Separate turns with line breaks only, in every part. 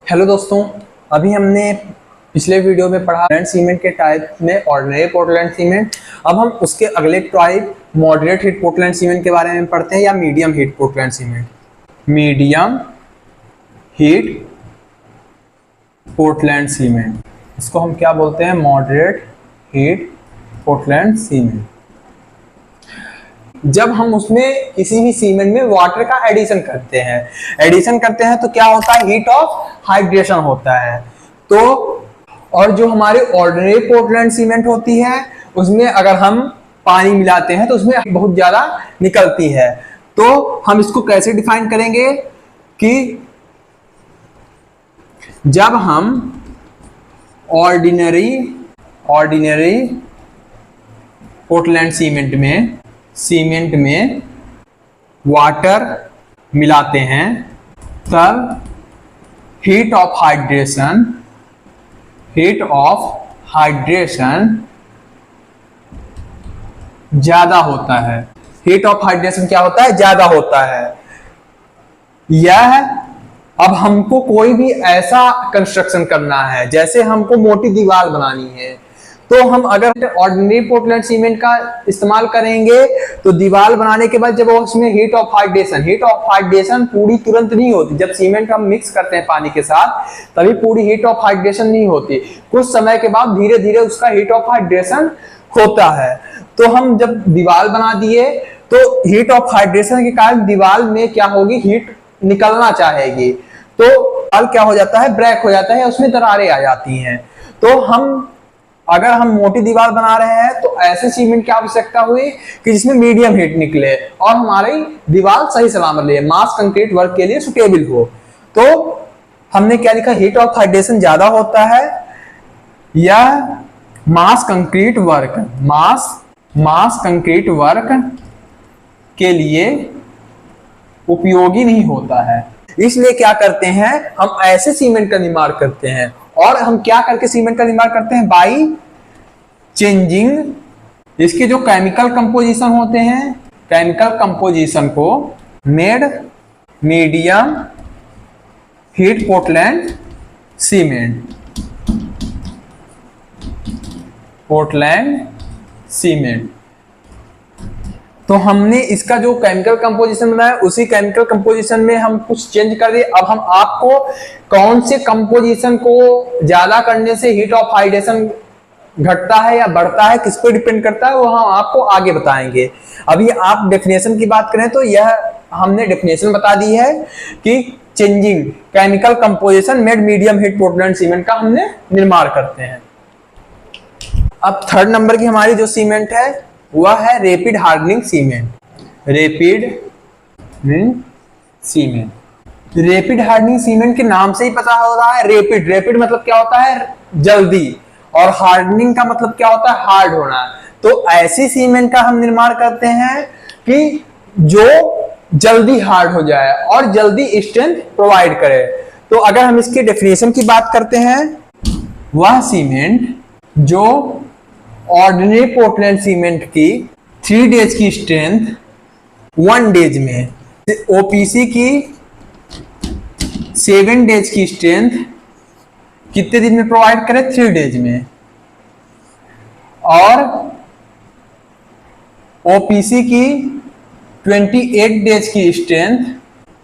Hello दोस्तों, अभी हमने पिछले वीडियो में पढ़ा पोर्टलैंड सीमेंट के टाइप में ऑर्डिनरी पोर्टलैंड सीमेंट। अब हम उसके अगले type moderate heat Portland cement के बारे में पढ़ते हैं या medium heat Portland cement. Medium heat Portland cement, इसको हम क्या बोलते हैं? Moderate heat Portland cement. जब हम उसमें किसी भी सीमेंट में वाटर का एडिशन करते हैं तो क्या होता है? हीट ऑफ हाइड्रेशन होता है। तो और जो हमारे ऑर्डिनरी पोर्टलैंड सीमेंट होती है उसमें अगर हम पानी मिलाते हैं तो उसमें बहुत ज्यादा निकलती है। तो हम इसको कैसे डिफाइन करेंगे कि जब हम ऑर्डिनरी पोर्टलैंड सीमेंट में वाटर मिलाते हैं तब हीट ऑफ हाइड्रेशन ज्यादा होता है। हीट ऑफ हाइड्रेशन क्या होता है? ज्यादा होता है। यह अब हमको कोई भी ऐसा कंस्ट्रक्शन करना है, जैसे हमको मोटी दीवार बनानी है, तो हम अगर ऑर्डिनरी पोर्टलैंड सीमेंट का इस्तेमाल करेंगे तो दीवार बनाने के बाद जब उसमें हीट ऑफ हाइड्रेशन पूरी तुरंत नहीं होती। जब सीमेंट हम मिक्स करते हैं पानी के साथ तभी पूरी हीट ऑफ हाइड्रेशन नहीं होती, कुछ समय के बाद धीरे धीरे उसका हीट ऑफ हाइड्रेशन होता है। तो हम जब दीवार बना दिए तो हीट ऑफ हाइड्रेशन के कारण दीवार में क्या होगी? हीट निकलना चाहेगी, तो क्या हो जाता है? ब्रेक हो जाता है, उसमें दरारें आ जाती हैं। तो अगर हम मोटी दीवार बना रहे हैं तो ऐसे सीमेंट की आवश्यकता हुई कि जिसमें मीडियम हीट निकले और हमारी दीवार सही सलामत रहे, मास कंक्रीट वर्क के लिए सुटेबल हो। तो हमने क्या लिखा? हीट ऑफ हाइड्रेशन ज्यादा होता है या मास कंक्रीट वर्क के लिए उपयोगी नहीं होता है। इसलिए क्या करते हैं? हम ऐसे सीमेंट का निर्माण करते हैं। और हम क्या करके सीमेंट का निर्माण करते हैं? बाई चेंजिंग इसके जो केमिकल कंपोजिशन होते हैं, केमिकल कंपोजिशन को made medium heat Portland cement. तो हमने इसका जो केमिकल कंपोजिशन बनाया उसी केमिकल कंपोजिशन में हम कुछ चेंज कर दिए। अब हम आपको कौन से कंपोजिशन को ज्यादा करने से हीट ऑफ हाइड्रेशन घटता है या बढ़ता है, किस पे डिपेंड करता है, वो हम आपको आगे बताएंगे। अभी आप डेफिनेशन की बात करें तो यह हमने डेफिनेशन बता दी है कि changing chemical composition made medium heat Portland cement का हमने निर्माण करते हैं। अब थर्ड नंबर की हमारी जो सीमेंट है वह है rapid hardening cement. Rapid hardening cement के नाम से ही पता हो रहा है, रैपिड मतलब क्या होता है? जल्दी, और हार्डनिंग का मतलब क्या होता है? हार्ड होना। तो ऐसी सीमेंट का हम निर्माण करते हैं कि जो जल्दी हार्ड हो जाए और जल्दी स्ट्रेंथ प्रोवाइड करे। तो अगर हम इसकी डेफिनेशन की बात करते हैं, वह सीमेंट जो ऑर्डिनरी पोर्टलैंड सीमेंट की 3 डेज की स्ट्रेंथ 1 डेज में, ओपीसी की 7 डेज की स्ट्रेंथ कितने दिन में प्रोवाइड करें? 3 डेज में। और ओपीसी की 28 डेज की स्ट्रेंथ,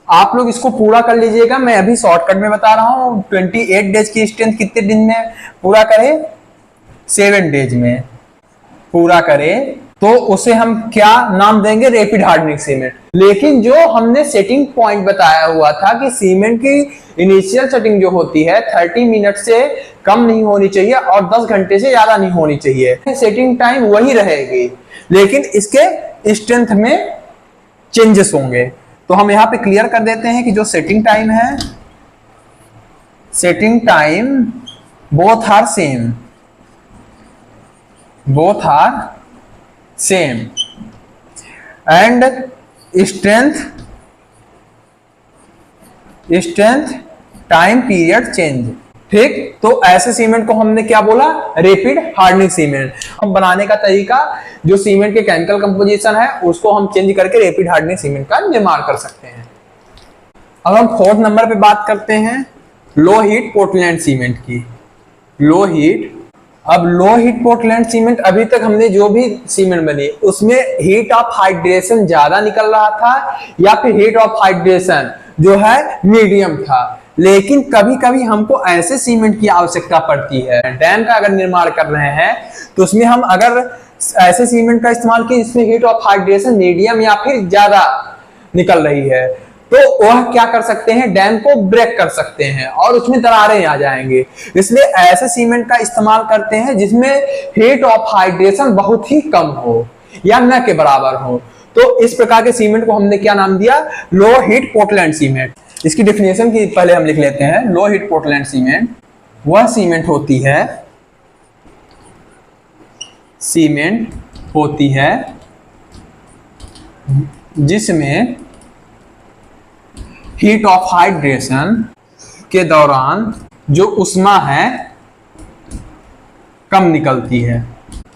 आप लोग इसको पूरा कर लीजिएगा, मैं अभी शॉर्टकट में बता रहा हूं। 28 डेज की स्ट्रेंथ कितने दिन में पूरा करें? 7 डेज में पूरा करें, तो उसे हम क्या नाम देंगे? Rapid hardening cement. लेकिन जो हमने सेटिंग पॉइंट बताया हुआ था कि सीमेंट की इनिशियल सेटिंग जो होती है 30 मिनट से कम नहीं होनी चाहिए और 10 घंटे से ज्यादा नहीं होनी चाहिए। सेटिंग टाइम वही रहेगी लेकिन इसके स्ट्रेंथ में चेंजेस होंगे। तो हम यहां पे क्लियर कर देते हैं कि जो सेटिंग टाइम है, setting time both are same and strength time period change. ठीक, तो ऐसे सीमेंट को हमने क्या बोला? Rapid hardening cement. हम बनाने का तरीका, जो सीमेंट के केमिकल कंपोजिशन है उसको हम चेंज करके रैपिड हार्डनिंग सीमेंट का निर्माण कर सकते हैं। अब हम फोर्थ नंबर पे बात करते हैं लो हीट पोर्टलैंड सीमेंट की। लो हीट, अब लो हीट पोर्टलैंड सीमेंट, अभी तक हमने जो भी सीमेंट बनी उसमें हीट ऑफ हाइड्रेशन ज्यादा निकल रहा था या फिर हीट ऑफ हाइड्रेशन जो है मीडियम था। लेकिन कभी कभी हमको ऐसे सीमेंट की आवश्यकता पड़ती है, डैम का अगर निर्माण कर रहे हैं तो उसमें हम अगर ऐसे सीमेंट का इस्तेमाल किए जिसमें हीट ऑफ हाइड्रेशन मीडियम या फिर ज्यादा निकल रही है, तो वह क्या कर सकते हैं, डैम को ब्रेक कर सकते हैं और उसमें दरारें आ जाएंगे। इसलिए ऐसे सीमेंट का इस्तेमाल करते हैं जिसमें हीट ऑफ हाइड्रेशन बहुत ही कम हो या न के बराबर हो। तो इस प्रकार के सीमेंट को हमने क्या नाम दिया, लो हीट पोर्टलैंड सीमेंट। इसकी डेफिनेशन की पहले हम लिख लेते हैं। लो हीट पोर्टलैंड सीमेंट वह सीमेंट होती है जिसमें हीट ऑफ हाइड्रेशन के दौरान जो ऊष्मा है कम निकलती है,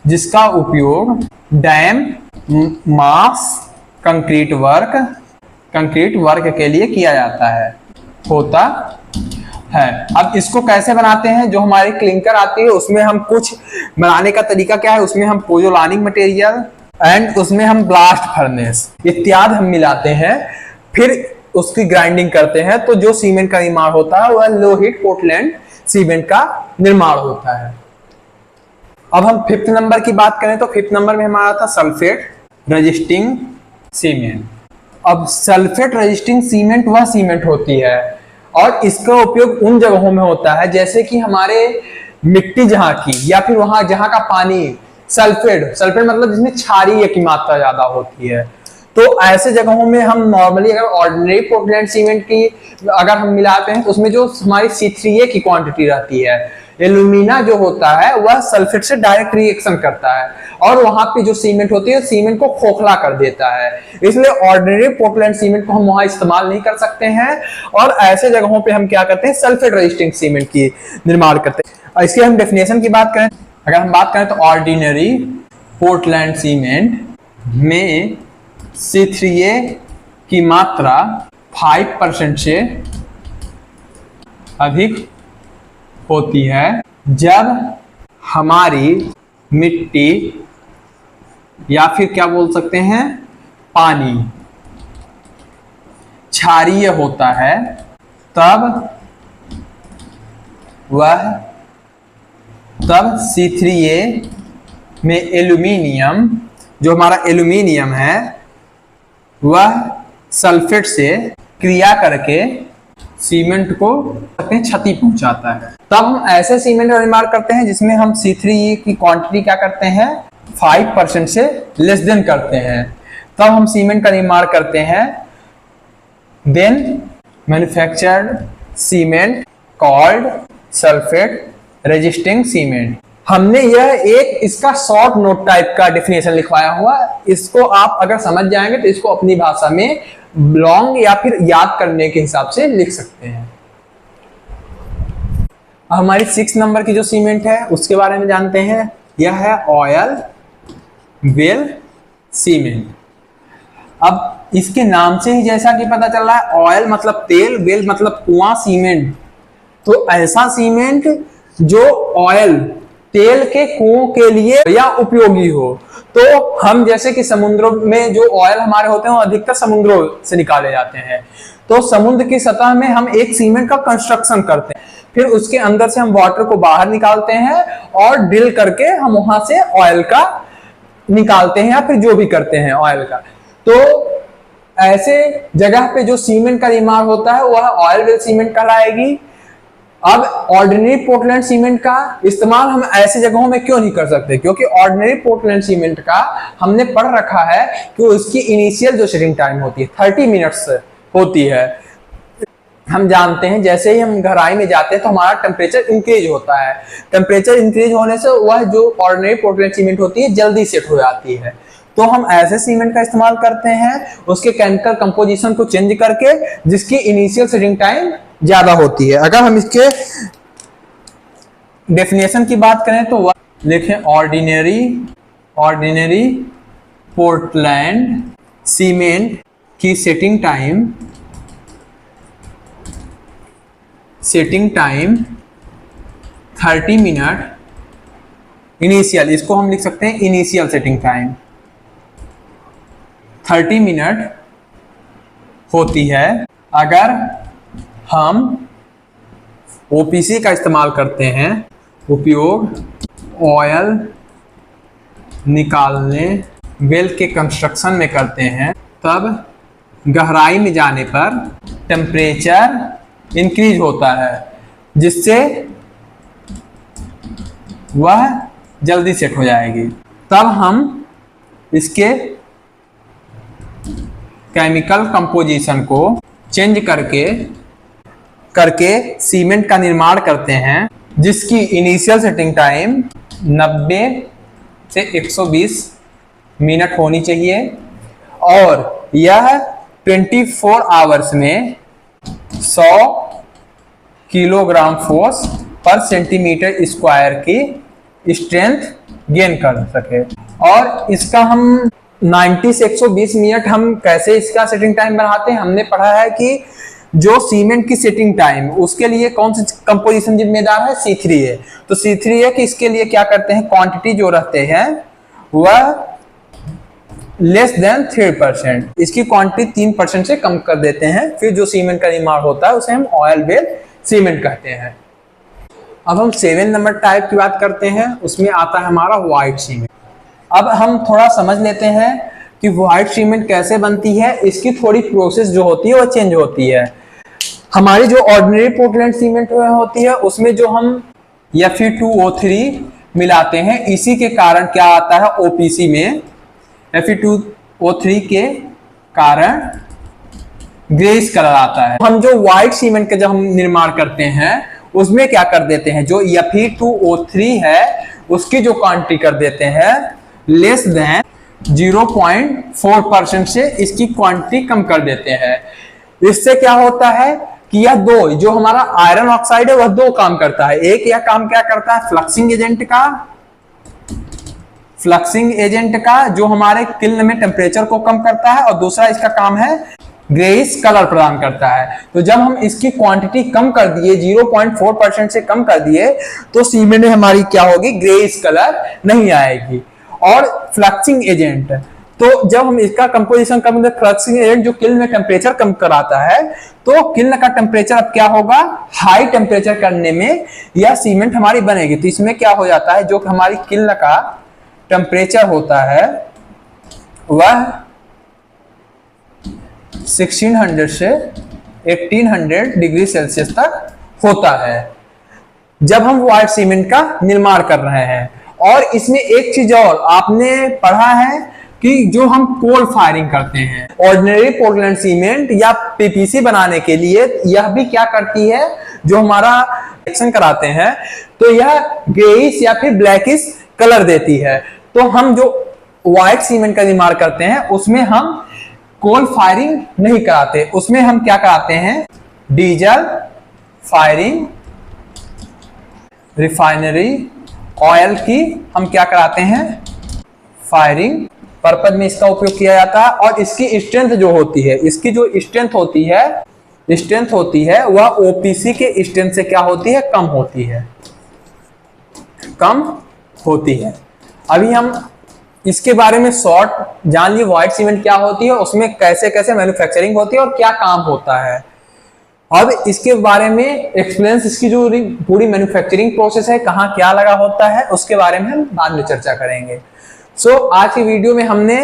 जिसका उपयोग डैम, मास, कंक्रीट वर्क के लिए किया जाता है, होता है। अब इसको कैसे बनाते हैं, जो हमारी क्लिंकर आती है उसमें हम कुछ बनाने का तरीका क्या है, उसमें हम पोजोलानिक मटेरियल एंड उसमें हम ब्लास्ट फर्नेस इत्यादि हम मिलाते हैं, फिर उसकी ग्राइंडिंग करते हैं, तो जो सीमेंट का निर्माण होता है वह लो हीट पोर्टलैंड सीमेंट का निर्माण होता है। अब हम 5th नंबर की बात करें तो 5th नंबर में हमारा था सल्फेट रेजिस्टिंग सीमेंट। अब सल्फेट रेजिस्टिंग सीमेंट वह सीमेंट होती है और इसका उपयोग उन जगहों में होता है जैसे कि हमारे मिट्टी जहां की या फिर वहां जहां का पानी सल्फेट मतलब जिसमें क्षारीय की मात्रा ज्यादा होती है, तो ऐसे जगहों में हम नॉर्मली अगर ऑर्डिनरी पोर्टलैंड सीमेंट की अगर हम मिलाते हैं तो उसमें जो हमारी C3A की क्वांटिटी रहती है, एल्यूमिना जो होता है वह सल्फेट से डायरेक्ट रिएक्शन करता है और वहां पे जो सीमेंट होती है सीमेंट को खोखला कर देता है। इसलिए ऑर्डिनरी पोर्टलैंड सीमेंट को हम वहां इस्तेमाल नहीं कर सकते हैं और ऐसे जगहों पे हम क्या करते हैं, सल्फेट रेजिस्टिंग सीमेंट की निर्माण करते हैं। इसकी हम डेफिनेशन की बात करें, अगर हम बात करें तो ऑर्डिनरी पोर्टलैंड सीमेंट में C3A की मात्रा 5% से अधिक होती है जब हमारी मिट्टी या फिर क्या बोल सकते हैं पानी क्षारीय होता है, तब C3A में एल्यूमिनियम, जो हमारा एल्यूमिनियम है वह सल्फेट से क्रिया करके सीमेंट को क्षति पहुंचाता है। तब हम ऐसे सीमेंट का निर्माण करते हैं जिसमें हम C3A की क्वांटिटी क्या करते हैं 5% से लेस देन करते हैं, तब हम सीमेंट का निर्माण करते हैं। Then manufactured cement called sulphate resisting cement. हमने यह एक इसका शॉर्ट नोट टाइप का डेफिनेशन लिखवाया हुआ, इसको आप अगर समझ जाएंगे तो इसको अपनी भाषा में लॉन्ग या फिर याद करने के हिसाब से लिख सकते हैं। हमारी 6 नंबर की जो सीमेंट है उसके बारे में जानते हैं, यह है ऑयल वेल सीमेंट। अब इसके नाम से ही जैसा कि पता चल रहा है, ऑयल मतलब तेल, वेल मतलब कुआं, सीमेंट तो ऐसा सीमेंट जो ऑयल तेल के कुओं के लिए या उपयोगी हो। तो हम जैसे कि समुद्रों में जो ऑयल हमारे होते हैं वो अधिकतर समुद्रों से निकाले जाते हैं, तो समुद्र की सतह में हम एक सीमेंट का कंस्ट्रक्शन करते हैं, फिर उसके अंदर से हम वाटर को बाहर निकालते हैं और ड्रिल करके हम वहां से ऑयल का निकालते हैं या फिर जो भी करते हैं ऑयल का। तो ऐसे जगह पे जो सीमेंट का निर्माण होता है वह ऑयल वेल सीमेंट कहलाएगी। अब ऑर्डिनरी पोर्टलैंड सीमेंट का इस्तेमाल हम ऐसी जगहों में क्यों नहीं कर सकते, क्योंकि ऑर्डिनरी पोर्टलैंड सीमेंट का हमने पढ़ रखा है कि उसकी इनिशियल जो सेटिंग टाइम होती है 30 मिनट्स होती है। हम जानते हैं जैसे ही हम गहराई में जाते हैं तो हमारा टेम्परेचर इंक्रीज होता है, टेम्परेचर इंक्रीज होने से वह जो ऑर्डिनरी पोर्टलैंड सीमेंट होती है जल्दी सेट हो जाती है। तो हम ऐसे सीमेंट का इस्तेमाल करते हैं उसके केमिकल कंपोजिशन को चेंज करके जिसकी इनिशियल सेटिंग टाइम ज्यादा होती है। अगर हम इसके डेफिनेशन की बात करें तो वह लिखें ऑर्डिनरी पोर्टलैंड सीमेंट की setting setting time 30 minute initial, इसको हम लिख सकते हैं इनिशियल सेटिंग टाइम 30 मिनट होती है अगर हम ओपीसी का इस्तेमाल करते हैं, उपयोग ऑयल निकालने वेल के कंस्ट्रक्शन में करते हैं, तब गहराई में जाने पर टेम्परेचर इंक्रीज होता है जिससे वह जल्दी सेट हो जाएगी। तब हम इसके केमिकल कंपोजिशन को चेंज करके सीमेंट का निर्माण करते हैं जिसकी इनिशियल सेटिंग टाइम 90 से 120 मिनट होनी चाहिए और यह 24 आवर्स में 100 किलोग्राम फोर्स पर सेंटीमीटर स्क्वायर की स्ट्रेंथ गेन कर सके। और इसका हम 90 से 120 मिनट हम कैसे इसका सेटिंग टाइम बढ़ाते हैं, हमने पढ़ा है कि जो सीमेंट की सेटिंग टाइम उसके लिए कौन सी कंपोजिशन जिम्मेदार है, C3 है। तो C3 है कि इसके लिए क्या करते हैं, क्वांटिटी जो रहते हैं वह लेस देन 3%, इसकी क्वांटिटी 3% से कम कर देते हैं। फिर जो सीमेंट का निर्माण होता है उसे हम ऑयल बेल सीमेंट कहते हैं। अब हम 7 नंबर टाइप की बात करते हैं, उसमें आता है हमारा व्हाइट सीमेंट। अब हम थोड़ा समझ लेते हैं कि व्हाइट सीमेंट कैसे बनती है, इसकी थोड़ी प्रोसेस जो होती है वह चेंज होती है। हमारी जो ऑर्डिनरी पोर्टलैंड सीमेंट होती है उसमें जो हम Fe2O3 मिलाते हैं, इसी के कारण क्या आता है ओपीसी में Fe2O3 के कारण ग्रेइश कलर आता है। हम जो व्हाइट सीमेंट का जब हम निर्माण करते हैं उसमें क्या कर देते हैं, जो Fe2O3 है उसकी जो क्वांटिटी कर देते हैं लेस देन 0.4% से इसकी क्वांटिटी कम कर देते हैं। इससे क्या होता है कि यह दो जो हमारा आयरन ऑक्साइड है वह दो काम करता है। एक यह काम क्या करता है, फ्लक्सिंग एजेंट का जो हमारे किल्न में टेम्परेचर को कम करता है, और दूसरा इसका काम है ग्रेइश कलर प्रदान करता है। तो जब हम इसकी क्वांटिटी कम कर दिए 0.4% से कम कर दिए तो सीमेंट में हमारी क्या होगी, ग्रेइश कलर नहीं आएगी। और फ्लक्सिंग एजेंट, तो जब हम इसका कंपोजिशन कम करते, फ्लक्सिंग एजेंट जो किल्न में टेम्परेचर कम कराता है, तो किल्न का टेम्परेचर अब क्या होगा, हाई टेम्परेचर करने में यह सीमेंट हमारी बनेगी। तो इसमें क्या हो जाता है, जो हमारी किल्न का टेम्परेचर होता है वह 1600 से 1800 डिग्री सेल्सियस तक होता है जब हम व्हाइट सीमेंट का निर्माण कर रहे हैं। और इसमें एक चीज और आपने पढ़ा है कि जो हम कोल फायरिंग करते हैं ऑर्डिनरी पोर्टलैंड सीमेंट या पीपीसी बनाने के लिए, यह भी क्या करती है, जो हमारा रिएक्शन कराते हैं तो यह ग्रेइश या फिर ब्लैकिश कलर देती है। तो हम जो व्हाइट सीमेंट का निर्माण करते हैं उसमें हम कोल फायरिंग नहीं कराते, उसमें हम क्या कराते हैं, डीजल फायरिंग, रिफाइनरी ऑयल की हम क्या कराते हैं, फायरिंग पर्पज में इसका उपयोग किया जाता है। और इसकी स्ट्रेंथ जो होती है, इसकी जो स्ट्रेंथ होती है वह ओपीसी के स्ट्रेंथ से क्या होती है, कम होती है। अभी हम इसके बारे में शॉर्ट जान लिए, व्हाइट सीमेंट क्या होती है, उसमें कैसे कैसे मैन्युफैक्चरिंग होती है और क्या काम होता है। अब इसके बारे में एक्सपीरियंस, इसकी जो पूरी मैन्युफैक्चरिंग प्रोसेस है, कहाँ क्या लगा होता है, उसके बारे में हम बाद में चर्चा करेंगे। आज की वीडियो में हमने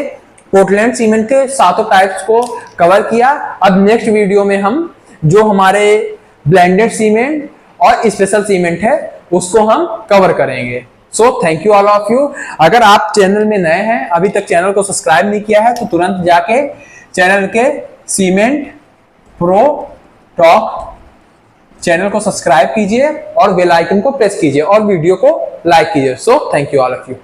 पोर्टलैंड सीमेंट के 7 टाइप्स को कवर किया। अब नेक्स्ट वीडियो में हम जो हमारे ब्लेंडेड सीमेंट और स्पेशल सीमेंट है उसको हम कवर करेंगे। Thank you all of you. अगर आप चैनल में नए हैं, अभी तक चैनल को सब्सक्राइब नहीं किया है, तो तुरंत जाके चैनल के सीमेंट प्रो टॉक चैनल को सब्सक्राइब कीजिए और बेल आइकन को प्रेस कीजिए और वीडियो को लाइक कीजिए। Thank you all of you.